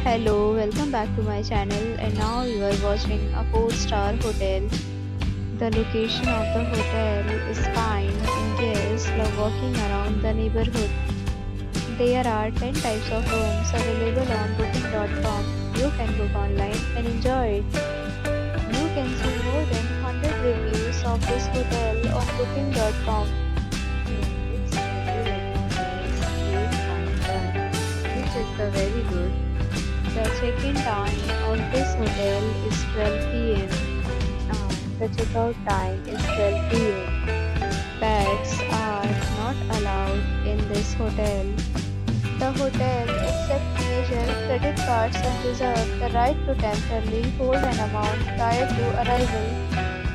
Hello, welcome back to my channel, and now you are watching a 4-star hotel. The location of the hotel is fine and guests love walking around the neighborhood. There are 10 types of rooms available on booking.com. You can book online and enjoy it. You can see more than 100 reviews of this hotel on booking.com. Its review rating is 8.1, which is the very good. The check-in time of this hotel is 12 p.m. The checkout time is 12 p.m. Pets are not allowed in this hotel. The hotel accepts major credit cards and reserves the right to temporarily hold an amount prior to arrival.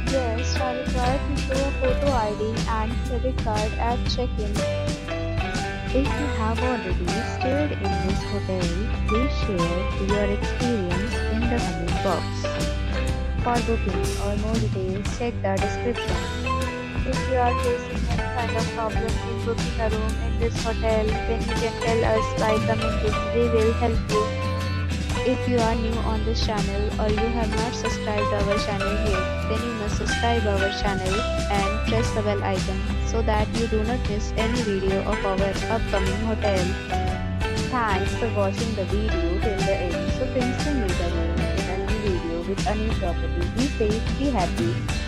Guests are required to show a photo ID and credit card at check-in. If you have already stayed in this hotel, please share your experience in the comment box. For booking or more details, check the description. If you are facing any kind of problem in booking a room in this hotel, then you can tell us by commenting. We will help you. If you are new on this channel or you have not subscribed our channel yet, then you must subscribe our channel and press the bell icon so that you do not miss any video of our upcoming hotel. Thanks for watching the video till the end. So friends, will meet again in a new video with a new property. Be safe, be happy.